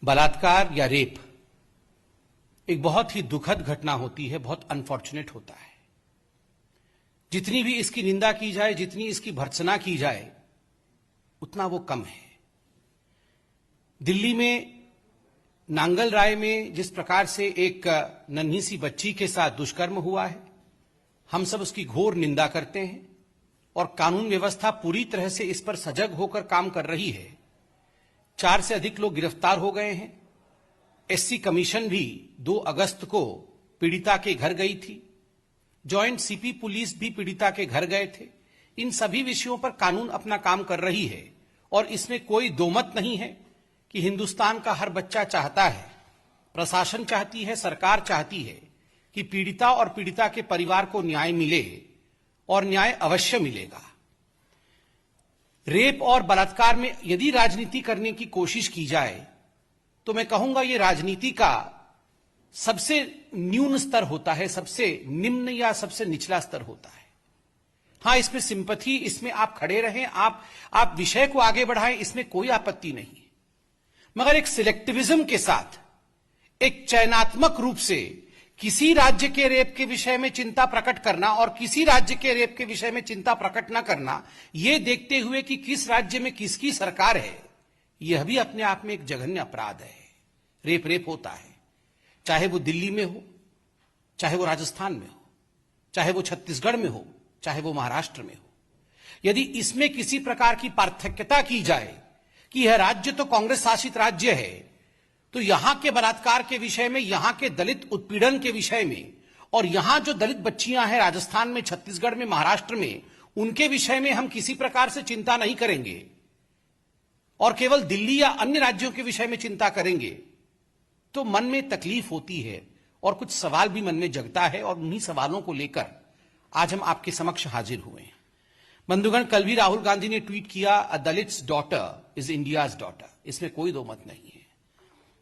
बलात्कार या रेप एक बहुत ही दुखद घटना होती है, बहुत अनफॉर्चुनेट होता है। जितनी भी इसकी निंदा की जाए, जितनी इसकी भर्त्सना की जाए, उतना वो कम है। दिल्ली में नांगल राय में जिस प्रकार से एक नन्ही सी बच्ची के साथ दुष्कर्म हुआ है, हम सब उसकी घोर निंदा करते हैं और कानून व्यवस्था पूरी तरह से इस पर सजग होकर काम कर रही है। 4 से अधिक लोग गिरफ्तार हो गए हैं। एससी कमीशन भी 2 अगस्त को पीड़िता के घर गई थी। जॉइंट सीपी पुलिस भी पीड़िता के घर गए थे। इन सभी विषयों पर कानून अपना काम कर रही है और इसमें कोई दोमत नहीं है कि हिंदुस्तान का हर बच्चा चाहता है, प्रशासन चाहती है, सरकार चाहती है कि पीड़िता और पीड़िता के परिवार को न्याय मिले और न्याय अवश्य मिलेगा। रेप और बलात्कार में यदि राजनीति करने की कोशिश की जाए तो मैं कहूंगा ये राजनीति का सबसे न्यून स्तर होता है, सबसे निम्न या सबसे निचला स्तर होता है। हां, इसमें सिंपैथी, इसमें आप खड़े रहें, आप विषय को आगे बढ़ाएं, इसमें कोई आपत्ति नहीं है। मगर एक सिलेक्टिविज्म के साथ, एक चयनात्मक रूप से किसी राज्य के रेप के विषय में चिंता प्रकट करना और किसी राज्य के रेप के विषय में चिंता प्रकट न करना, यह देखते हुए कि किस राज्य में किसकी सरकार है, यह भी अपने आप में एक जघन्य अपराध है। रेप होता है, चाहे वो दिल्ली में हो, चाहे वो राजस्थान में हो, चाहे वो छत्तीसगढ़ में हो, चाहे वो महाराष्ट्र में हो। यदि इसमें किसी प्रकार की पार्थक्यता की जाए कि यह राज्य तो कांग्रेस शासित राज्य है, तो यहां के बलात्कार के विषय में, यहां के दलित उत्पीड़न के विषय में और यहां जो दलित बच्चियां हैं राजस्थान में, छत्तीसगढ़ में, महाराष्ट्र में, उनके विषय में हम किसी प्रकार से चिंता नहीं करेंगे और केवल दिल्ली या अन्य राज्यों के विषय में चिंता करेंगे, तो मन में तकलीफ होती है और कुछ सवाल भी मन में जगता है और उन्हीं सवालों को लेकर आज हम आपके समक्ष हाजिर हुए हैं। बंधुगण, कल भी राहुल गांधी ने ट्वीट किया, a Dalit's daughter is India's daughter. इसमें कोई दो मत नहीं है।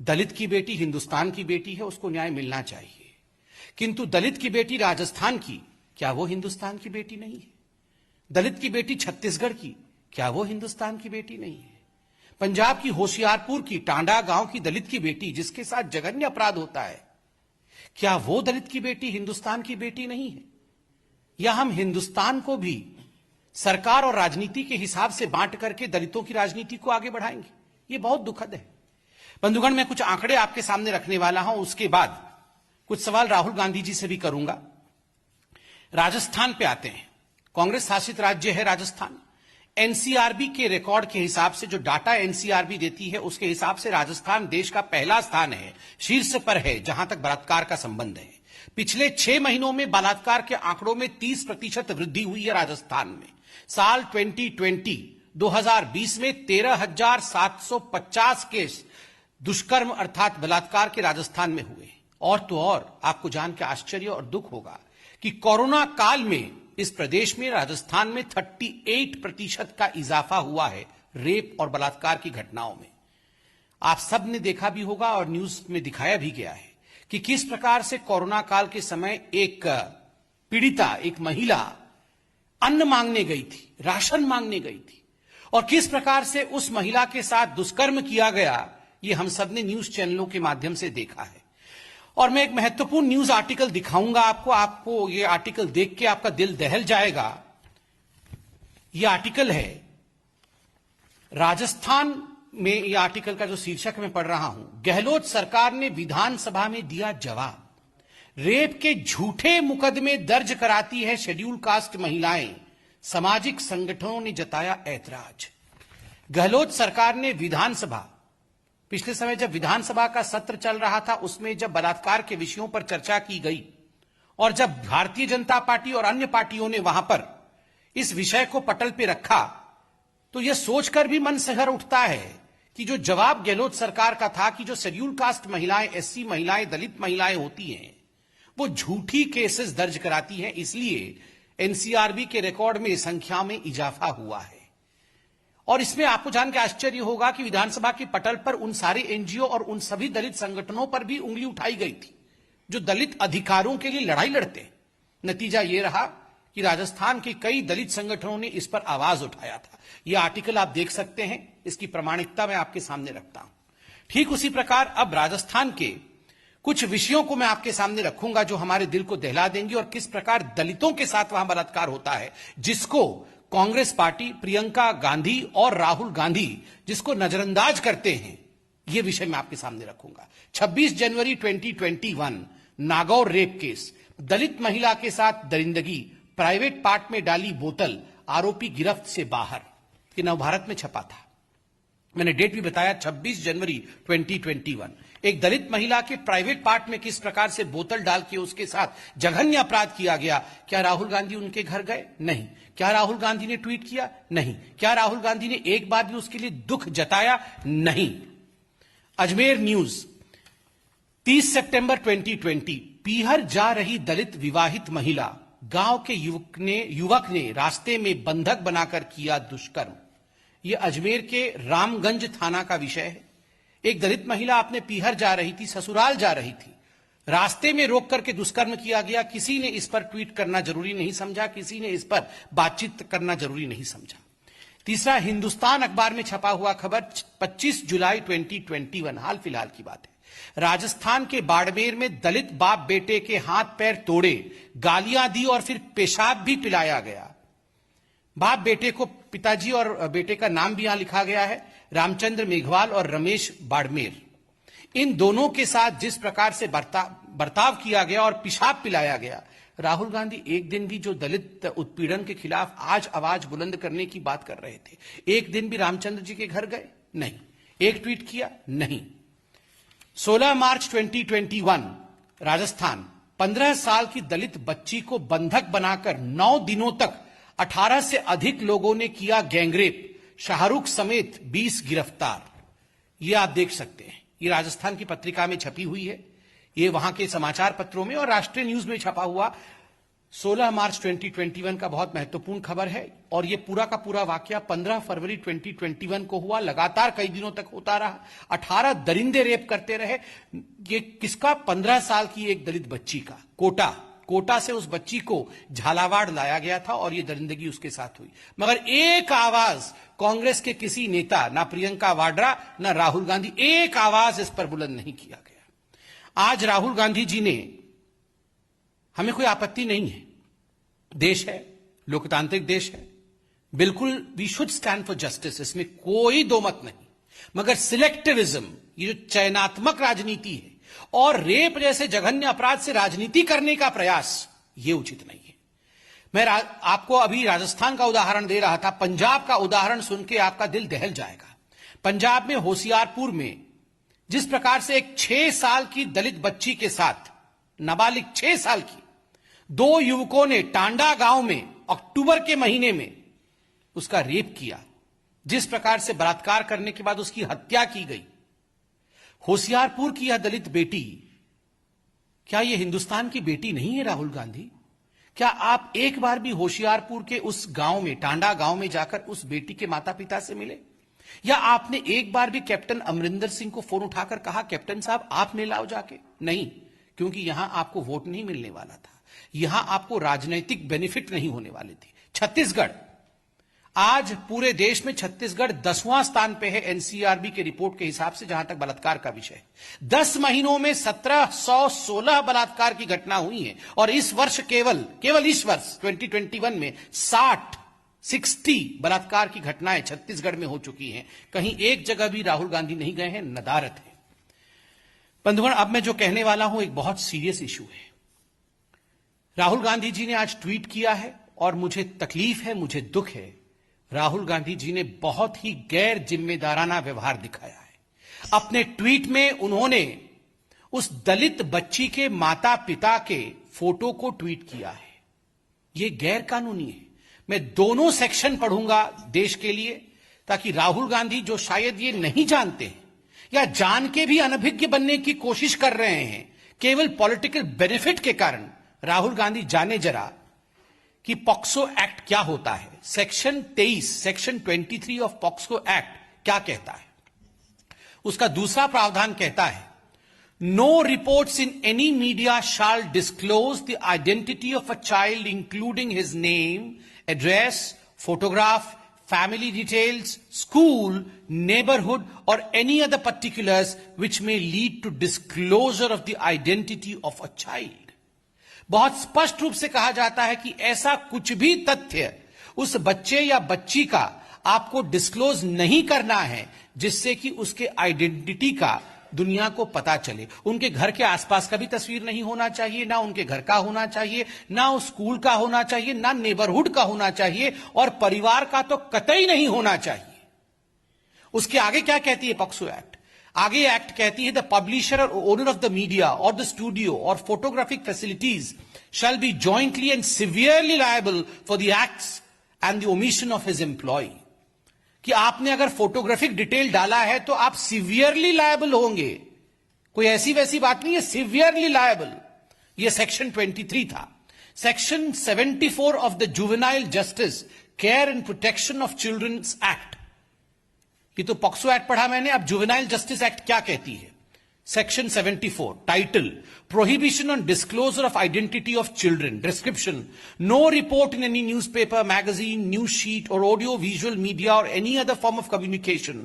दलित की बेटी हिंदुस्तान की बेटी है, उसको न्याय मिलना चाहिए। किंतु दलित की बेटी राजस्थान की, क्या वो हिंदुस्तान की बेटी नहीं है? दलित की बेटी छत्तीसगढ़ की, क्या वो हिंदुस्तान की बेटी नहीं है? पंजाब की होशियारपुर की, टांडा गांव की दलित की बेटी जिसके साथ जघन्य अपराध होता है, क्या वो दलित की बेटी हिंदुस्तान की बेटी नहीं है? या हम हिंदुस्तान को भी सरकार और राजनीति के हिसाब से बांट करके दलितों की राजनीति को आगे बढ़ाएंगे? ये बहुत दुखद है। बंधुगण, मैं कुछ आंकड़े आपके सामने रखने वाला हूं, उसके बाद कुछ सवाल राहुल गांधी जी से भी करूंगा। राजस्थान पे आते हैं। कांग्रेस शासित राज्य है राजस्थान। एनसीआरबी के रिकॉर्ड के हिसाब से, जो डाटा एनसीआरबी देती है, उसके हिसाब से राजस्थान देश का पहला स्थान है, शीर्ष पर है जहां तक बलात्कार का संबंध है। पिछले 6 महीनों में बलात्कार के आंकड़ों में 30% वृद्धि हुई है राजस्थान में। साल 2020 में 13,750 केस दुष्कर्म अर्थात बलात्कार के राजस्थान में हुए। और तो और आपको जान के आश्चर्य और दुख होगा कि कोरोना काल में इस प्रदेश में, राजस्थान में 38% का इजाफा हुआ है रेप और बलात्कार की घटनाओं में। आप सब ने देखा भी होगा और न्यूज में दिखाया भी गया है कि किस प्रकार से कोरोना काल के समय एक पीड़िता, एक महिला अन्न मांगने गई थी, राशन मांगने गई थी, और किस प्रकार से उस महिला के साथ दुष्कर्म किया गया, ये हम सब ने न्यूज चैनलों के माध्यम से देखा है। और मैं एक महत्वपूर्ण न्यूज आर्टिकल दिखाऊंगा आपको ये आर्टिकल देख के आपका दिल दहल जाएगा। ये आर्टिकल है राजस्थान में, ये आर्टिकल का जो शीर्षक मैं पढ़ रहा हूं, गहलोत सरकार ने विधानसभा में दिया जवाब। रेप के झूठे मुकदमे दर्ज कराती है शेड्यूल कास्ट महिलाएं, सामाजिक संगठनों ने जताया ऐतराज। गहलोत सरकार ने विधानसभा, पिछले समय जब विधानसभा का सत्र चल रहा था, उसमें जब बलात्कार के विषयों पर चर्चा की गई और जब भारतीय जनता पार्टी और अन्य पार्टियों ने वहां पर इस विषय को पटल पे रखा, तो यह सोचकर भी मन सिहर उठता है कि जो जवाब गहलोत सरकार का था कि जो शेड्यूल कास्ट महिलाएं, एससी महिलाएं, दलित महिलाएं होती हैं, वो झूठी केसेस दर्ज कराती हैं, इसलिए एनसीआरबी के रिकॉर्ड में संख्या में इजाफा हुआ है। और इसमें आपको जान के आश्चर्य होगा कि विधानसभा के पटल पर उन सारे एनजीओ और उन सभी दलित संगठनों पर भी उंगली उठाई गई थी जो दलित अधिकारों के लिए लड़ाई लड़ते हैं। नतीजा यह रहा कि राजस्थान के कई दलित संगठनों ने इस पर आवाज उठाया था। यह आर्टिकल आप देख सकते हैं, इसकी प्रामाणिकता मैं आपके सामने रखता हूं। ठीक उसी प्रकार अब राजस्थान के कुछ विषयों को मैं आपके सामने रखूंगा जो हमारे दिल को दहला देंगे और किस प्रकार दलितों के साथ वहां बलात्कार होता है, जिसको कांग्रेस पार्टी, प्रियंका गांधी और राहुल गांधी जिसको नजरअंदाज करते हैं, यह विषय मैं आपके सामने रखूंगा। 26 जनवरी 2021 नागौर रेप केस, दलित महिला के साथ दरिंदगी, प्राइवेट पार्ट में डाली बोतल, आरोपी गिरफ्त से बाहर। ये नवभारत में छपा था, मैंने डेट भी बताया 26 जनवरी 2021। एक दलित महिला के प्राइवेट पार्ट में किस प्रकार से बोतल डाल के उसके साथ जघन्य अपराध किया गया। क्या राहुल गांधी उनके घर गए? नहीं। क्या राहुल गांधी ने ट्वीट किया? नहीं। क्या राहुल गांधी ने एक बार भी उसके लिए दुख जताया? नहीं। अजमेर न्यूज 30 सितंबर 2020, पीहर जा रही दलित विवाहित महिला, गांव के युवक ने रास्ते में बंधक बनाकर किया दुष्कर्म। यह अजमेर के रामगंज थाना का विषय है। एक दलित महिला अपने पीहर जा रही थी, ससुराल जा रही थी, रास्ते में रोक करके दुष्कर्म किया गया। किसी ने इस पर ट्वीट करना जरूरी नहीं समझा, किसी ने इस पर बातचीत करना जरूरी नहीं समझा। तीसरा, हिंदुस्तान अखबार में छपा हुआ खबर 25 जुलाई 2021, हाल फिलहाल की बात है। राजस्थान के बाड़मेर में दलित बाप बेटे के हाथ पैर तोड़े, गालियां दी और फिर पेशाब भी पिलाया गया। बाप बेटे को, पिताजी और बेटे का नाम भी यहां लिखा गया है, रामचंद्र मेघवाल और रमेश बाड़मेर। इन दोनों के साथ जिस प्रकार से बर्ताव किया गया और पेशाब पिलाया गया, राहुल गांधी एक दिन भी जो दलित उत्पीड़न के खिलाफ आज आवाज बुलंद करने की बात कर रहे थे, एक दिन भी रामचंद्र जी के घर गए? नहीं। एक ट्वीट किया? नहीं। 16 मार्च 2021 राजस्थान, 15 साल की दलित बच्ची को बंधक बनाकर 9 दिनों तक 18 से अधिक लोगों ने किया गैंगरेप, शाहरुख समेत 20 गिरफ्तार। यह आप देख सकते हैं, यह राजस्थान की पत्रिका में छपी हुई है, यह वहां के समाचार पत्रों में और राष्ट्रीय न्यूज में छपा हुआ 16 मार्च 2021 का बहुत महत्वपूर्ण खबर है। और यह पूरा का पूरा वाकया 15 फरवरी 2021 को हुआ, लगातार कई दिनों तक होता रहा, 18 दरिंदे रेप करते रहे। ये किसका? 15 साल की एक दलित बच्ची का। कोटा से उस बच्ची को झालावाड़ लाया गया था और यह दरिंदगी उसके साथ हुई। मगर एक आवाज कांग्रेस के किसी नेता, ना प्रियंका वाड्रा ना राहुल गांधी, एक आवाज इस पर बुलंद नहीं किया गया। आज राहुल गांधी जी ने, हमें कोई आपत्ति नहीं है, देश है, लोकतांत्रिक देश है, बिल्कुल we should stand for justice, इसमें कोई दो मत नहीं। मगर सिलेक्टिविज्म, ये जो चयनात्मक राजनीति है और रेप जैसे जघन्य अपराध से राजनीति करने का प्रयास, यह उचित नहीं है। मैं आपको अभी राजस्थान का उदाहरण दे रहा था, पंजाब का उदाहरण सुन के आपका दिल दहल जाएगा। पंजाब में होशियारपुर में जिस प्रकार से एक 6 साल की दलित बच्ची के साथ, नाबालिग 6 साल की, 2 युवकों ने टांडा गांव में अक्टूबर के महीने में उसका रेप किया, जिस प्रकार से बलात्कार करने के बाद उसकी हत्या की गई। होशियारपुर की यह दलित बेटी, क्या यह हिंदुस्तान की बेटी नहीं है? राहुल गांधी, क्या आप एक बार भी होशियारपुर के उस गांव में, टांडा गांव में जाकर उस बेटी के माता पिता से मिले? या आपने एक बार भी कैप्टन अमरिंदर सिंह को फोन उठाकर कहा, कैप्टन साहब आप मिल आओ जाके? नहीं, क्योंकि यहां आपको वोट नहीं मिलने वाला था, यहां आपको राजनीतिक बेनिफिट नहीं होने वाले थे। छत्तीसगढ़, आज पूरे देश में छत्तीसगढ़ 10वां स्थान पे है एनसीआरबी के रिपोर्ट के हिसाब से, जहां तक बलात्कार का विषय है। 10 महीनों में 1716 बलात्कार की घटना हुई है और इस वर्ष केवल इस वर्ष 2021 में 60 बलात्कार की घटनाएं छत्तीसगढ़ में हो चुकी हैं। कहीं एक जगह भी राहुल गांधी नहीं गए हैं, नदारत है। बंधुगण, अब मैं जो कहने वाला हूं एक बहुत सीरियस इशू है। राहुल गांधी जी ने आज ट्वीट किया है और मुझे तकलीफ है, मुझे दुख है। राहुल गांधी जी ने बहुत ही गैर जिम्मेदाराना व्यवहार दिखाया है। अपने ट्वीट में उन्होंने उस दलित बच्ची के माता पिता के फोटो को ट्वीट किया है। यह गैर कानूनी है। मैं दोनों सेक्शन पढ़ूंगा देश के लिए, ताकि राहुल गांधी, जो शायद ये नहीं जानते हैं या जान के भी अनभिज्ञ बनने की कोशिश कर रहे हैं केवल पॉलिटिकल बेनिफिट के कारण, राहुल गांधी जाने जरा कि पॉक्सो एक्ट क्या होता है। सेक्शन 23 ऑफ पॉक्सो एक्ट क्या कहता है? उसका दूसरा प्रावधान कहता है, no reports in any media shall disclose the identity of a child including his name, address, photograph, family details, school, neighborhood, or any other particulars which may lead to disclosure of the identity of a child. बहुत स्पष्ट रूप से कहा जाता है कि ऐसा कुछ भी तथ्य उस बच्चे या बच्ची का आपको डिस्क्लोज नहीं करना है जिससे कि उसके आइडेंटिटी का दुनिया को पता चले। उनके घर के आसपास का भी तस्वीर नहीं होना चाहिए, ना उनके घर का होना चाहिए, ना उस स्कूल का होना चाहिए, ना नेबरहुड का होना चाहिए, और परिवार का तो कतई नहीं होना चाहिए। उसके आगे क्या कहती है पॉक्सो एक्ट? आगे एक्ट कहती है द पब्लिशर और ओनर ऑफ द मीडिया और द स्टूडियो और photographic facilities shall be jointly and severely liable for the acts and the omission of his employ. कि आपने अगर फोटोग्राफिक डिटेल डाला है तो आप सिवियरली लायबल होंगे। कोई ऐसी वैसी बात नहीं है, सिवियरली लायबल। यह सेक्शन 23 था। Section 74 of the juvenile justice care and protection of childrens act, ये तो पॉक्सो एक्ट पढ़ा मैंने, अब जुवेनाइल जस्टिस एक्ट क्या कहती है? Section 74, title, Prohibition on Disclosure of Identity of Children, description, no report in any newspaper, magazine, news sheet or audio visual media or any other form of communication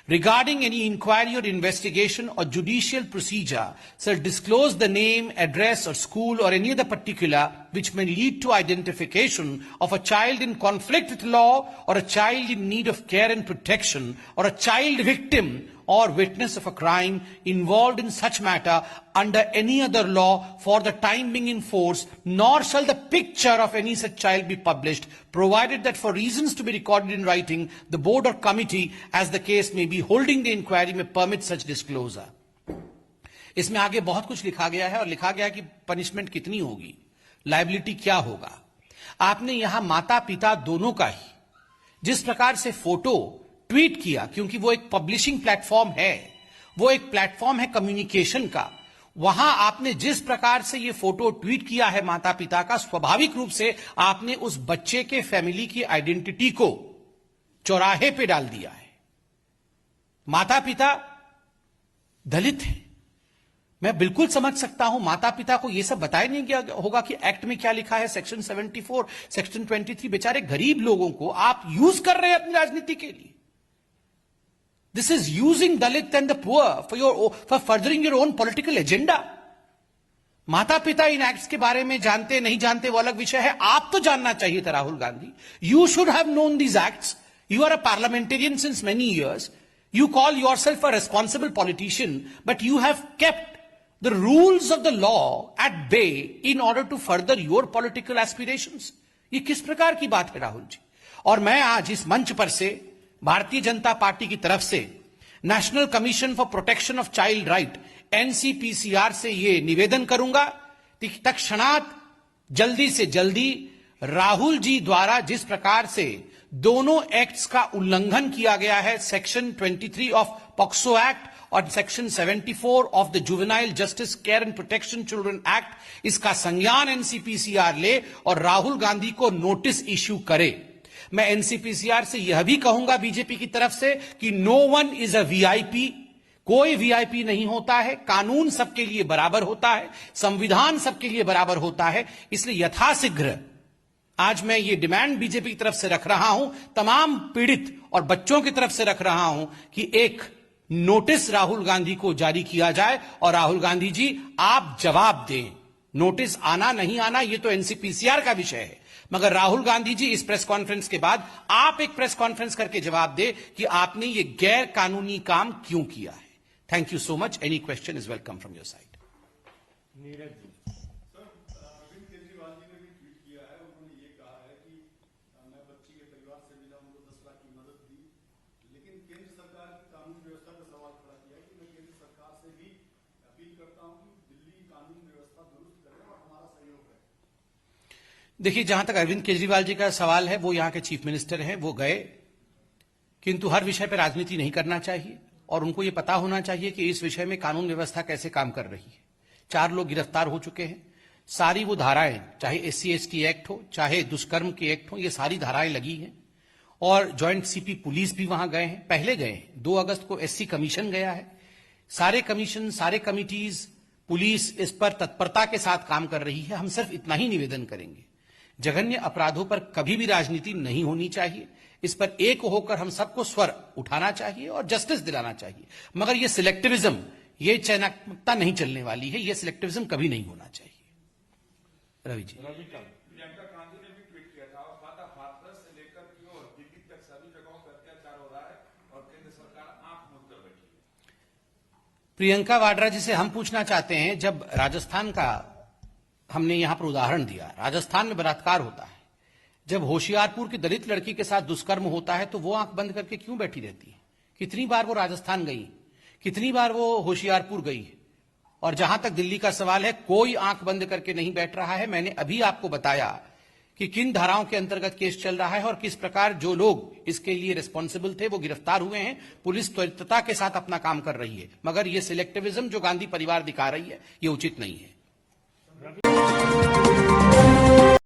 regarding any inquiry or investigation or judicial procedure shall disclose the name, address or school or any other particular which may lead to identification of a child in conflict with law or a child in need of care and protection or a child victim or witness of a crime involved in such matter under any other law for the time being in force, nor shall the picture of any such child be published, provided that for reasons to be recorded in writing, the board or committee, as the case may be, holding the inquiry may permit such disclosure. इसमें आगे बहुत कुछ लिखा गया है और लिखा गया है कि पनिशमेंट कितनी होगी, लायबिलिटी क्या होगा। आपने यहां माता पिता दोनों का ही जिस प्रकार से फोटो ट्वीट किया, क्योंकि वो एक पब्लिशिंग प्लेटफॉर्म है, वो एक प्लेटफॉर्म है कम्युनिकेशन का, वहां आपने जिस प्रकार से ये फोटो ट्वीट किया है माता पिता का, स्वाभाविक रूप से आपने उस बच्चे के फैमिली की आइडेंटिटी को चौराहे पे डाल दिया है। माता पिता दलित है, मैं बिल्कुल समझ सकता हूं, माता पिता को यह सब बताया नहीं गया होगा कि एक्ट में क्या लिखा है, सेक्शन 74, सेक्शन 23, बेचारे गरीब लोगों को आप यूज कर रहे हैं अपनी राजनीति के लिए। This is using Dalit and the poor for furthering your own political agenda. माता पिता इन एक्ट्स के बारे में जानते नहीं जानते वो अलग विषय है, आप तो जानना चाहिए था Rahul Gandhi. You should have known these acts. You are a parliamentarian since many years. You call yourself a responsible politician, but you have kept the rules of the law at bay in order to further your political aspirations. ये किस प्रकार की बात है राहुल जी? और मैं आज इस मंच पर से भारतीय जनता पार्टी की तरफ से national commission for protection of child right NCPCR से यह निवेदन करूंगा कि तत्क्षणात जल्दी से जल्दी राहुल जी द्वारा जिस प्रकार से दोनों एक्ट्स का उल्लंघन किया गया है, सेक्शन 23 ऑफ पॉक्सो एक्ट और section 74 of the juvenile justice care and protection children act, इसका संज्ञान एनसीपीसीआर ले और राहुल गांधी को नोटिस इश्यू करे। मैं एनसीपीसीआर से यह भी कहूंगा बीजेपी की तरफ से कि no one is a VIP, कोई वीआईपी नहीं होता है, कानून सबके लिए बराबर होता है, संविधान सबके लिए बराबर होता है। इसलिए यथाशीघ्र आज मैं ये डिमांड बीजेपी की तरफ से रख रहा हूं, तमाम पीड़ित और बच्चों की तरफ से रख रहा हूं कि एक नोटिस राहुल गांधी को जारी किया जाए और राहुल गांधी जी आप जवाब दें। नोटिस आना नहीं आना ये तो एनसीपीसीआर का विषय है, मगर राहुल गांधी जी इस प्रेस कॉन्फ्रेंस के बाद आप एक प्रेस कॉन्फ्रेंस करके जवाब दे कि आपने ये गैर कानूनी काम क्यों किया है। Thank you so much. Any question is welcome from your side. Neeraj ji. Sir, Arvind Kejriwal ji ने भी ट्वीट किया है, उन्होंने ये कहा है कि मैं बच्ची के परिवार से मिला, उनको 10 लाख की मदद दी, लेकिन केंद्र सरकार की कानून व्यवस्था पर सवाल खड़ा किया है कि मैं केंद्र सरकार से भी अपील करता हूं कि दिल्ली कानून व्यवस्था दुरुस्त करे और हमारा सहयोग है। देखिए, जहां तक अरविंद केजरीवाल जी का सवाल है, वो यहां के चीफ मिनिस्टर हैं, वो गए, किंतु हर विषय पर राजनीति नहीं करना चाहिए और उनको ये पता होना चाहिए कि इस विषय में कानून व्यवस्था कैसे काम कर रही है। 4 लोग गिरफ्तार हो चुके हैं, सारी वो धाराएं, चाहे SC/ST एक्ट हो, चाहे दुष्कर्म के एक्ट हो, ये सारी धाराएं लगी हैं और ज्वाइंट सीपी पुलिस भी वहां गए हैं, पहले गए हैं। 2 अगस्त को SC कमीशन गया है। सारे कमीशन, सारे कमिटीज, पुलिस इस पर तत्परता के साथ काम कर रही है। हम सिर्फ इतना ही निवेदन करेंगे, जघन्य अपराधों पर कभी भी राजनीति नहीं होनी चाहिए। इस पर एक होकर हम सबको स्वर उठाना चाहिए और जस्टिस दिलाना चाहिए। मगर ये सिलेक्टिविज्म, ये चयनात्मकता नहीं चलने वाली है। ये सिलेक्टिविज्म कभी नहीं होना चाहिए। रवि जी, प्रियंका गांधी ने भी ट्वीट किया था और कहा था हाथरस से लेकर की और दिल्ली तक सभी जगहों पर अत्याचार हो रहा है और केंद्र सरकार आंख मूंद कर बैठी है। प्रियंका वाड्रा जी से हम पूछना चाहते हैं, जब राजस्थान का हमने यहां पर उदाहरण दिया, राजस्थान में बलात्कार होता है, जब होशियारपुर की दलित लड़की के साथ दुष्कर्म होता है तो वो आंख बंद करके क्यों बैठी रहती है? कितनी बार वो राजस्थान गई, कितनी बार वो होशियारपुर गई? और जहां तक दिल्ली का सवाल है, कोई आंख बंद करके नहीं बैठ रहा है। मैंने अभी आपको बताया कि किन धाराओं के अंतर्गत केस चल रहा है और किस प्रकार जो लोग इसके लिए रिस्पॉन्सिबल थे वो गिरफ्तार हुए हैं। पुलिस त्वरितता के साथ अपना काम कर रही है। मगर ये सिलेक्टिविज्म जो गांधी परिवार दिखा रही है, ये उचित नहीं है।